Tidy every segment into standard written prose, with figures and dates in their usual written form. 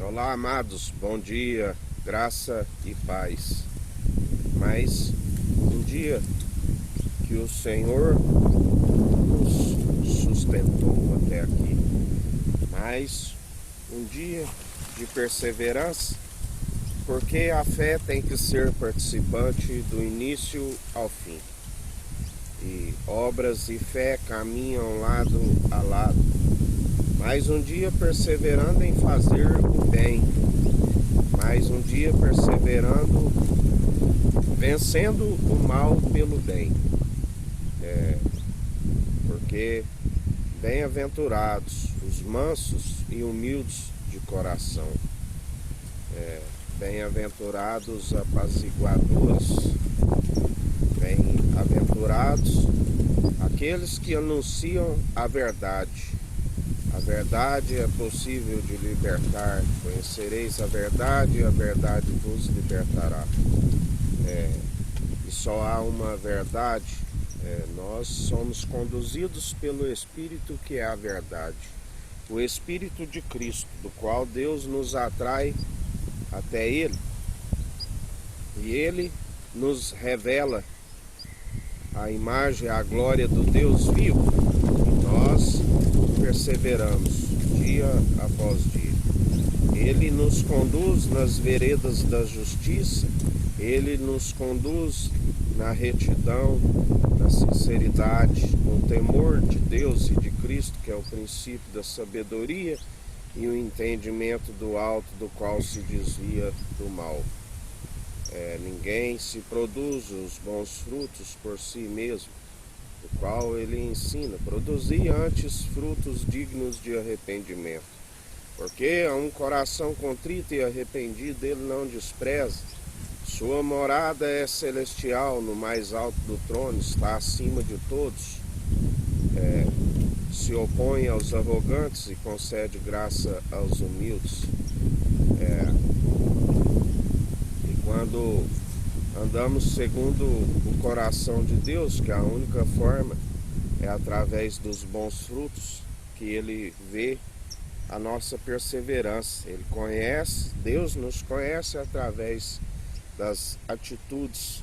Olá, amados, bom dia, graça e paz. Mais um dia que o Senhor nos sustentou até aqui. Mais um dia de perseverança, porque a fé tem que ser participante do início ao fim. E obras e fé caminham lado a lado. Mais um dia perseverando em fazer o bem. Mais um dia perseverando, vencendo o mal pelo bem. Porque bem-aventurados os mansos e humildes de coração. Bem-aventurados apaziguadores. Bem-aventurados aqueles que anunciam a verdade. A verdade é possível de libertar. Conhecereis a verdade e a verdade vos libertará. E só há uma verdade. Nós somos conduzidos pelo Espírito que é a verdade. O Espírito de Cristo, do qual Deus nos atrai até Ele. E Ele nos revela a imagem, a glória do Deus vivo. E nós perseveramos dia após dia. Ele nos conduz nas veredas da justiça, Ele nos conduz na retidão, na sinceridade, no temor de Deus e de Cristo, que é o princípio da sabedoria e o entendimento do alto, do qual se desvia do mal. Ninguém se produz os bons frutos por si mesmo, o qual ele ensina, produzir antes frutos dignos de arrependimento. Porque a um coração contrito e arrependido ele não despreza. Sua morada é celestial, no mais alto do trono, está acima de todos. Se opõe aos arrogantes e concede graça aos humildes. E quando andamos segundo o coração de Deus, que a única forma é através dos bons frutos que Ele vê a nossa perseverança. Ele conhece, Deus nos conhece através das atitudes,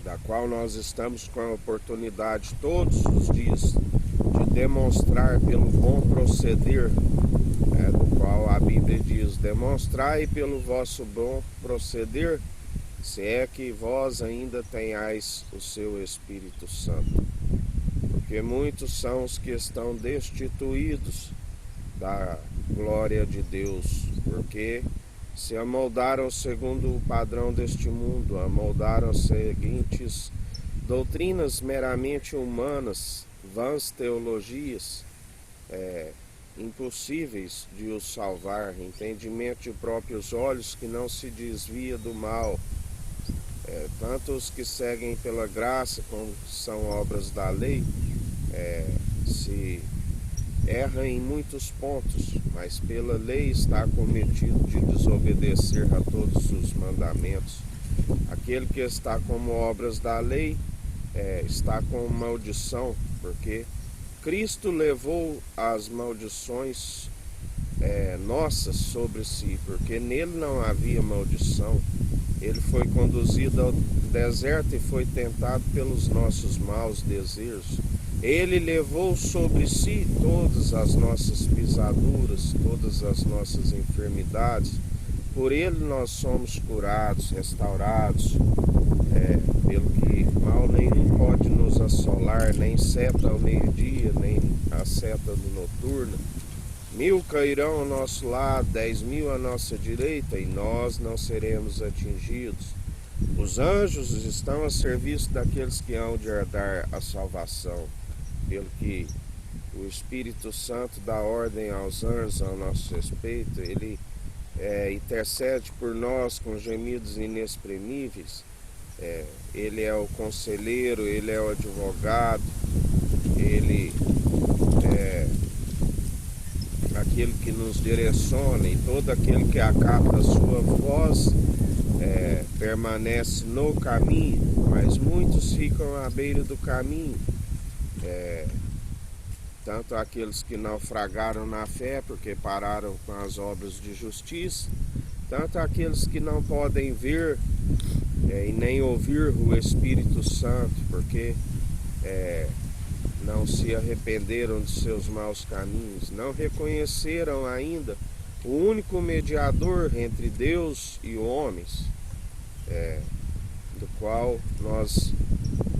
da qual nós estamos com a oportunidade todos os dias de demonstrar pelo bom proceder, do qual a Bíblia diz: demonstrai pelo vosso bom proceder, se é que vós ainda tenhais o seu Espírito Santo. Porque muitos são os que estão destituídos da glória de Deus, porque se amoldaram segundo o padrão deste mundo, amoldaram as seguintes doutrinas meramente humanas, vãs teologias, impossíveis de os salvar, entendimento de próprios olhos que não se desvia do mal. Tanto os que seguem pela graça, como são obras da lei, se erram em muitos pontos, mas pela lei está cometido de desobedecer a todos os mandamentos. Aquele que está como obras da lei está com maldição, porque Cristo levou as maldições nossas sobre si, porque nele não havia maldição. Ele foi conduzido ao deserto e foi tentado pelos nossos maus desejos. Ele levou sobre si todas as nossas pisaduras, todas as nossas enfermidades. Por ele nós somos curados, restaurados, pelo que mal nenhum pode nos assolar, nem seta ao meio-dia, nem a seta do noturno. 1000 cairão ao nosso lado, 10.000 à nossa direita, e nós não seremos atingidos. Os anjos estão a serviço daqueles que hão de herdar a salvação, pelo que o Espírito Santo dá ordem aos anjos ao nosso respeito. Ele intercede por nós com gemidos inexprimíveis. Ele é o conselheiro, ele é o advogado, ele é aquele que nos direciona, e todo aquele que acata a sua voz permanece no caminho, mas muitos ficam à beira do caminho, tanto aqueles que naufragaram na fé porque pararam com as obras de justiça, tanto aqueles que não podem ver e nem ouvir o Espírito Santo porque não se arrependeram de seus maus caminhos, não reconheceram ainda o único mediador entre Deus e homens, do qual nós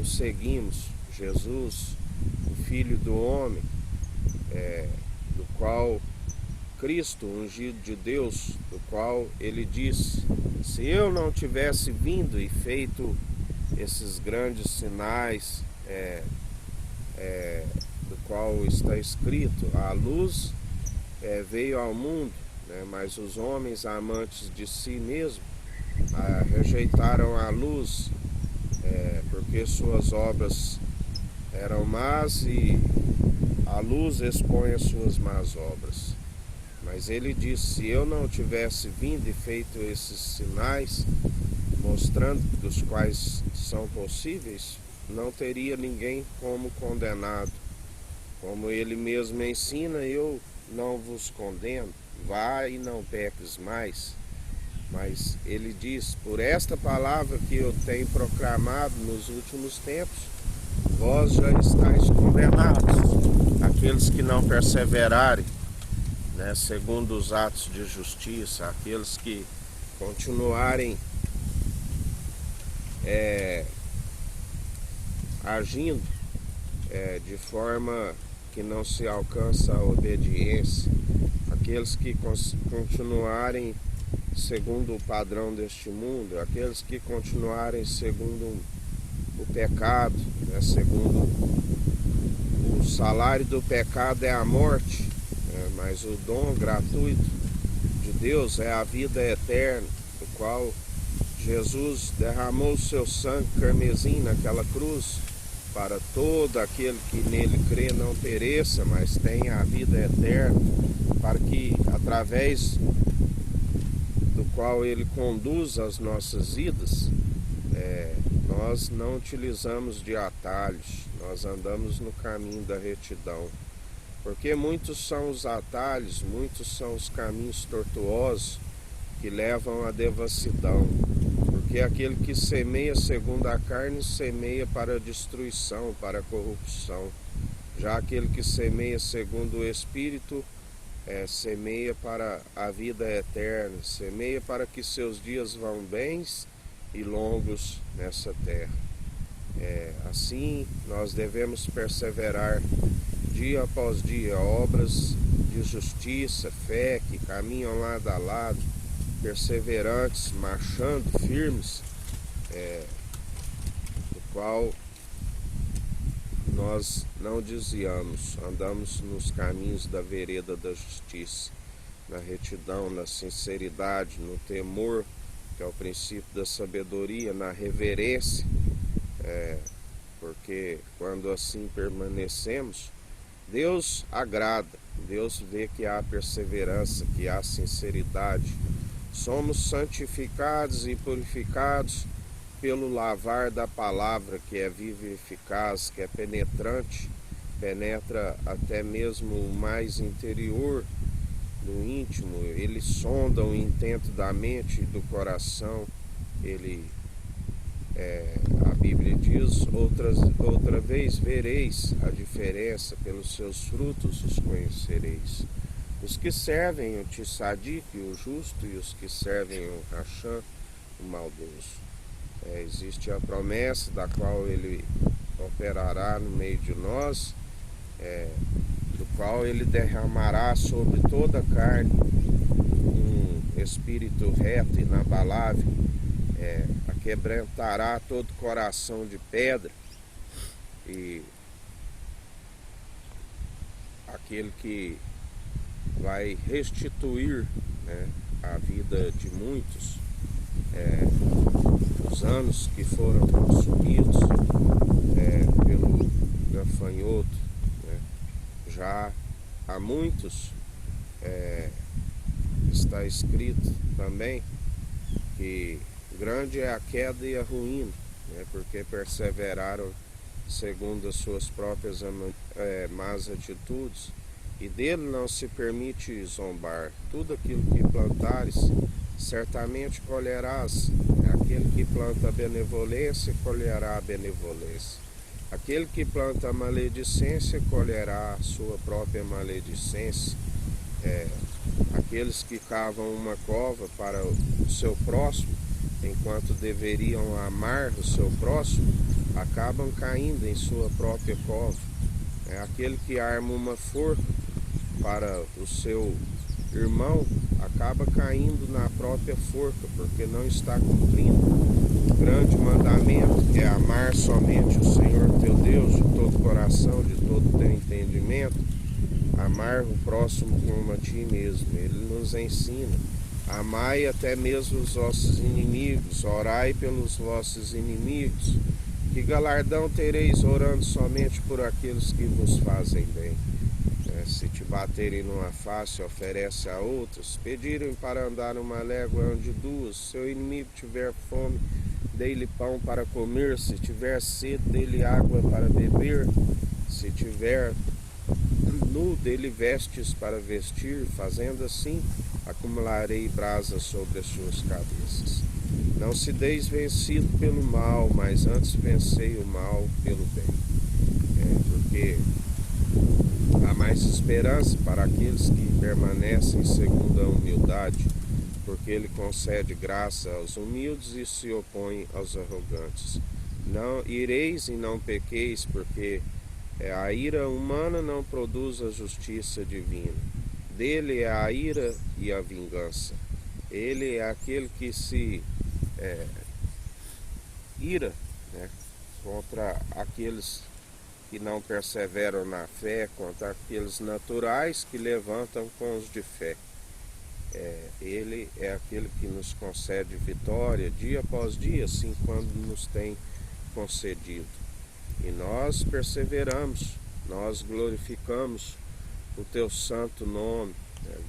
o seguimos, Jesus, o Filho do homem, do qual Cristo, ungido de Deus, do qual ele disse: se eu não tivesse vindo e feito esses grandes sinais, do qual está escrito, a luz veio ao mundo, mas os homens amantes de si mesmo rejeitaram a luz, porque suas obras eram más e a luz expõe as suas más obras. Mas ele disse: se eu não tivesse vindo e feito esses sinais, mostrando dos quais são possíveis, não teria ninguém como condenado. Como ele mesmo ensina, eu não vos condeno, vá e não peques mais. Mas ele diz: por esta palavra que eu tenho proclamado nos últimos tempos, vós já estáis condenados, aqueles que não perseverarem, segundo os atos de justiça, aqueles que continuarem agindo de forma que não se alcança a obediência, aqueles que continuarem segundo o padrão deste mundo, aqueles que continuarem segundo o pecado, segundo o salário do pecado é a morte, mas o dom gratuito de Deus é a vida eterna, do qual Jesus derramou o seu sangue carmesim naquela cruz, para todo aquele que nele crê não pereça, mas tenha a vida eterna, para que através do qual ele conduz as nossas vidas, nós não utilizamos de atalhos, nós andamos no caminho da retidão. Porque muitos são os atalhos, muitos são os caminhos tortuosos que levam à devassidão. Porque aquele que semeia segundo a carne, semeia para a destruição, para a corrupção. Já aquele que semeia segundo o Espírito, semeia para a vida eterna, semeia para que seus dias vão bens e longos nessa terra. Assim, nós devemos perseverar dia após dia, obras de justiça, fé, que caminham lado a lado, perseverantes, marchando firmes, do qual nós não desviamos, andamos nos caminhos da vereda da justiça, na retidão, na sinceridade, no temor, que é o princípio da sabedoria, na reverência, porque quando assim permanecemos, Deus agrada, Deus vê que há perseverança, que há sinceridade. Somos santificados e purificados pelo lavar da palavra, que é viva e eficaz, que é penetrante, penetra até mesmo o mais interior do íntimo. Ele sonda o intento da mente e do coração. A Bíblia diz: outra vez vereis a diferença, pelos seus frutos os conhecereis. Os que servem o Tissadique, o justo, e os que servem o Racham, o maldoso. Existe a promessa da qual ele operará no meio de nós, do qual ele derramará sobre toda a carne um espírito reto e inabalável, aquebrantará todo coração de pedra, e aquele que vai restituir a vida de muitos, os anos que foram consumidos pelo gafanhoto. Já há muitos, está escrito também que grande é a queda e a ruína, porque perseveraram segundo as suas próprias más atitudes, e dele não se permite zombar. Tudo aquilo que plantares, certamente colherás. Aquele que planta a benevolência, colherá a benevolência. Aquele que planta a maledicência, colherá a sua própria maledicência. Aqueles que cavam uma cova para o seu próximo, enquanto deveriam amar o seu próximo, acabam caindo em sua própria cova. Aquele que arma uma forca para o seu irmão, acaba caindo na própria forca, porque não está cumprindo o grande mandamento, que é amar somente o Senhor teu Deus de todo coração, de todo teu entendimento, amar o próximo como a ti mesmo. Ele nos ensina: amai até mesmo os vossos inimigos, orai pelos vossos inimigos. Que galardão tereis orando somente por aqueles que vos fazem bem? Se te baterem numa face, oferece a outros. Pedirem para andar uma légua, ande duas. Se seu inimigo tiver fome, dê-lhe pão para comer. Se tiver sede, dê-lhe água para beber. Se tiver nu, dê-lhe vestes para vestir. Fazendo assim, acumularei brasas sobre as suas cabeças. Não se deis vencido pelo mal, mas antes vencei o mal pelo bem. Porque há mais esperança para aqueles que permanecem segundo a humildade, porque ele concede graça aos humildes e se opõe aos arrogantes. Não ireis e não pequeis, porque a ira humana não produz a justiça divina. Dele é a ira e a vingança. Ele é aquele que se ira, contra aqueles que não perseveram na fé, contra aqueles naturais que levantam com os de fé. Ele é aquele que nos concede vitória dia após dia, assim quando nos tem concedido. E nós perseveramos, nós glorificamos o teu santo nome.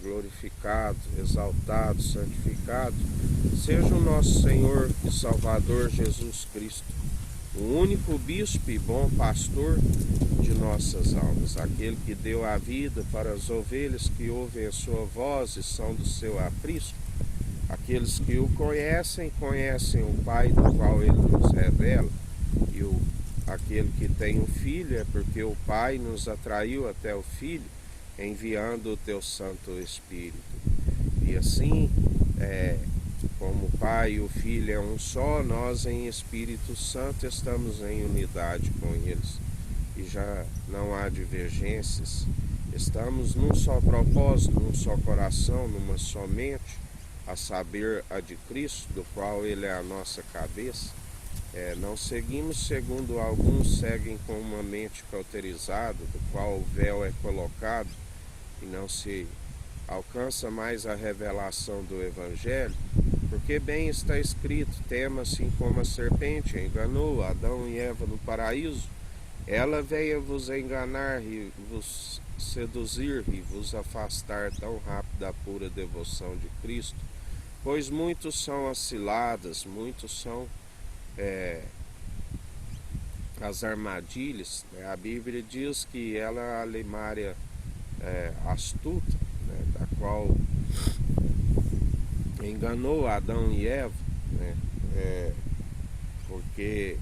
Glorificado, exaltado, santificado seja o nosso Senhor e Salvador Jesus Cristo, o único bispo e bom pastor de nossas almas, aquele que deu a vida para as ovelhas que ouvem a sua voz e são do seu aprisco. Aqueles que o conhecem, conhecem o Pai, do qual ele nos revela, e aquele que tem um filho é porque o Pai nos atraiu até o Filho, enviando o teu Santo Espírito. E assim, como o Pai e o Filho é um só, nós em Espírito Santo estamos em unidade com eles. E já não há divergências. Estamos num só propósito, num só coração, numa só mente, a saber, a de Cristo, do qual ele é a nossa cabeça. Não seguimos segundo alguns seguem com uma mente cauterizada, do qual o véu é colocado, e não se alcança mais a revelação do Evangelho, porque bem está escrito: tema assim como a serpente enganou Adão e Eva no paraíso, ela veio vos enganar e vos seduzir e vos afastar tão rápido da pura devoção de Cristo. Pois muitos são as ciladas, muitos são as armadilhas. A Bíblia diz que ela é a limária astuta, da qual enganou Adão e Eva, porque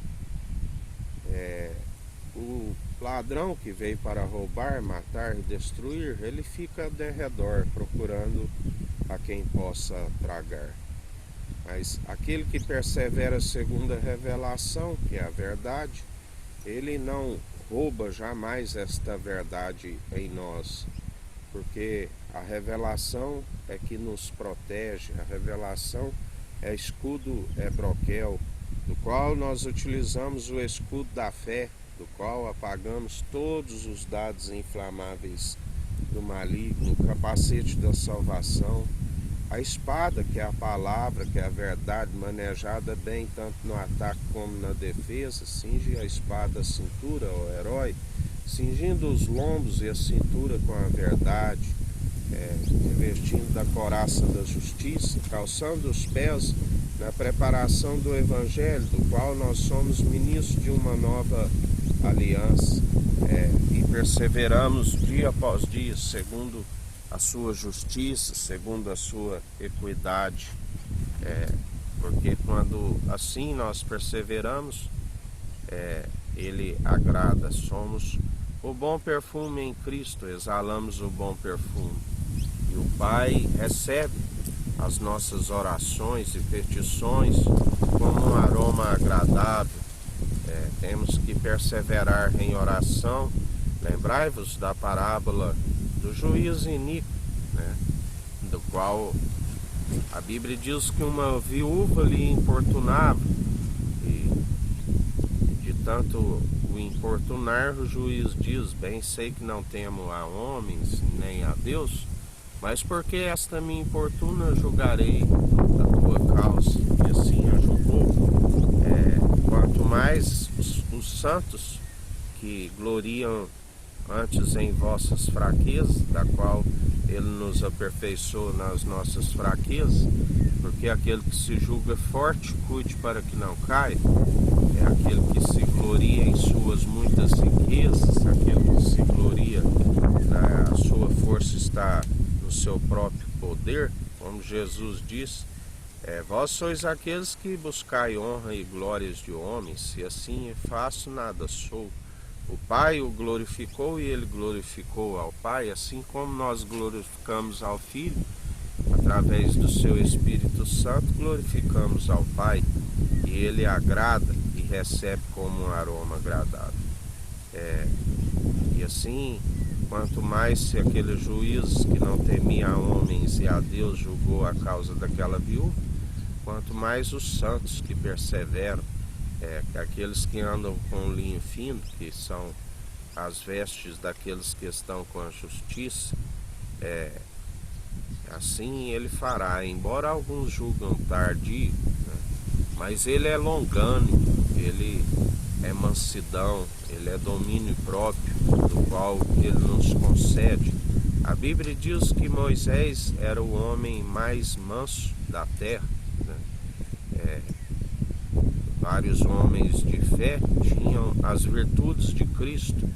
o ladrão que veio para roubar, matar e destruir, ele fica ao derredor procurando a quem possa tragar. Mas aquele que persevera segundo a revelação, que é a verdade, ele não rouba jamais esta verdade em nós, porque a revelação é que nos protege, a revelação é escudo, é broquel, do qual nós utilizamos o escudo da fé, do qual apagamos todos os dados inflamáveis do maligno, o capacete da salvação, a espada, que é a palavra, que é a verdade, manejada bem tanto no ataque como na defesa. Cinge a espada à cintura, ó herói, cingindo os lombos e a cintura com a verdade, revestindo da couraça da justiça, calçando os pés na preparação do Evangelho, do qual nós somos ministros de uma nova aliança, e perseveramos dia após dia, segundo a sua justiça, segundo a sua equidade, porque quando assim nós perseveramos, Ele agrada. Somos o bom perfume em Cristo, exalamos o bom perfume. E o Pai recebe as nossas orações e petições como um aroma agradável. Temos que perseverar em oração. Lembrai-vos da parábola do juiz iníquo, do qual a Bíblia diz que uma viúva lhe importunava, e de tanto o importunar, o juiz diz: bem sei que não temo a homens nem a Deus, mas porque esta me importuna, julgarei a tua causa. E assim a julgou. Quanto mais os santos que gloriam antes em vossas fraquezas, da qual Ele nos aperfeiçoa nas nossas fraquezas, porque aquele que se julga forte, cuide para que não caia. É aquele que se gloria em suas muitas riquezas, aquele que se gloria na sua força está no seu próprio poder, como Jesus diz. Vós sois aqueles que buscai honra e glórias de homens, e assim faço, nada sou. O Pai o glorificou e Ele glorificou ao Pai, assim como nós glorificamos ao Filho, através do seu Espírito Santo, glorificamos ao Pai, e Ele agrada e recebe como um aroma agradável. E assim, quanto mais se aquele juiz que não temia a homens e a Deus julgou a causa daquela viúva, quanto mais os santos que perseveram, aqueles que andam com linho fino, que são as vestes daqueles que estão com a justiça, assim Ele fará, embora alguns julgam tardio, mas Ele é longânimo, Ele é mansidão, Ele é domínio próprio, do qual Ele nos concede. A Bíblia diz que Moisés era o homem mais manso da terra. Vários homens de fé tinham as virtudes de Cristo,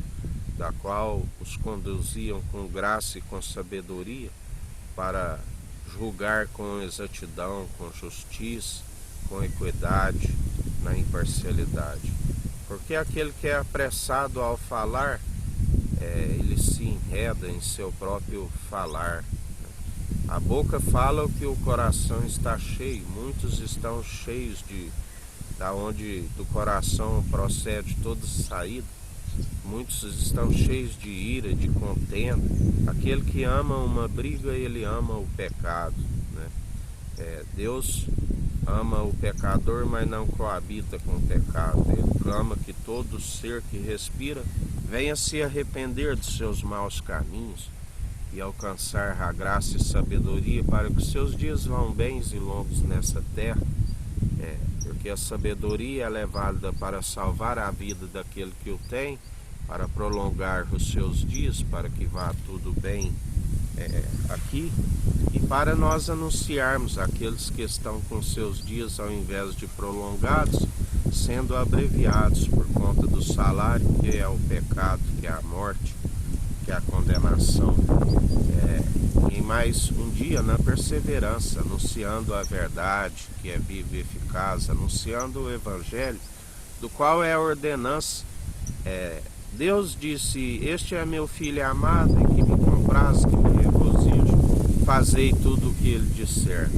da qual os conduziam com graça e com sabedoria para julgar com exatidão, com justiça, com equidade, na imparcialidade. Porque aquele que é apressado ao falar, ele se enreda em seu próprio falar. A boca fala o que o coração está cheio. Muitos estão cheios da onde do coração procede toda saída. Muitos estão cheios de ira, de contenda. Aquele que ama uma briga, ele ama o pecado, Deus ama o pecador, mas não coabita com o pecado. Ele clama que todo ser que respira venha se arrepender dos seus maus caminhos e alcançar a graça e sabedoria para que seus dias vão bens e longos nessa terra. Porque a sabedoria ela é válida para salvar a vida daquele que o tem, para prolongar os seus dias, para que vá tudo bem aqui, e para nós anunciarmos aqueles que estão com seus dias, ao invés de prolongados, sendo abreviados por conta do salário, que é o pecado, que é a morte, que é a condenação. E mais um dia na perseverança, anunciando a verdade, que é viva e eficaz, anunciando o Evangelho, do qual é a ordenança. Deus disse: este é meu filho amado, em que me compraz, que me regozijo, fazei tudo o que ele disser.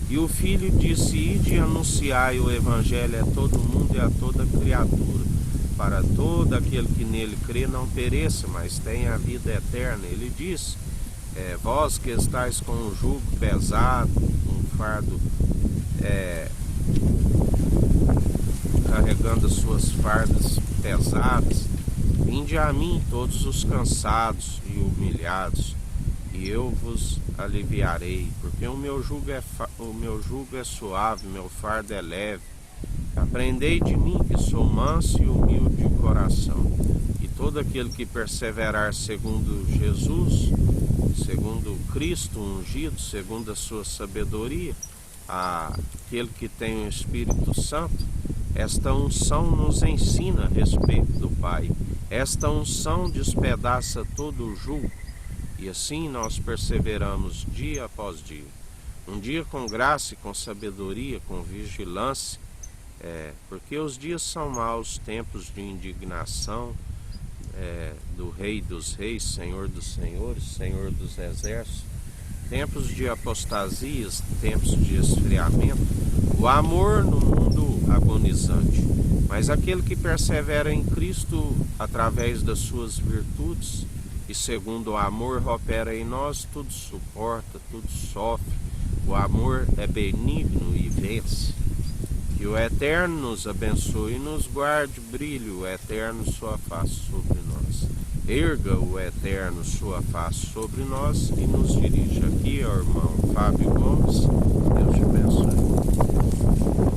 E o filho disse: ide e anunciai o Evangelho a todo mundo e a toda criatura, para todo aquele que nele crê não pereça, mas tenha a vida eterna. Ele disse: vós que estáis com um jugo pesado, um fardo, carregando as suas fardas pesadas, vinde a mim todos os cansados e humilhados, e eu vos aliviarei, porque o meu jugo é suave, meu fardo é leve. Aprendei de mim, que sou manso e humilde de coração, e todo aquele que perseverar segundo Jesus, segundo Cristo ungido, segundo a sua sabedoria, aquele que tem o Espírito Santo, Esta unção nos ensina a respeito do Pai. Esta unção despedaça todo o jugo e assim nós perseveramos dia após dia. Um dia com graça e com sabedoria, com vigilância, porque os dias são maus, tempos de indignação do Rei dos Reis, Senhor dos Senhores, Senhor dos Exércitos, tempos de apostasias, tempos de esfriamento, o amor no mundo agonizante. Mas aquele que persevera em Cristo através das suas virtudes e segundo o amor opera em nós, tudo suporta, tudo sofre. O amor é benigno e vence. Que o Eterno nos abençoe e nos guarde, brilhe o Eterno sua face sobre nós. Erga o Eterno sua face sobre nós e nos dirija. Aqui é o irmão Fábio Gomes. Deus te abençoe.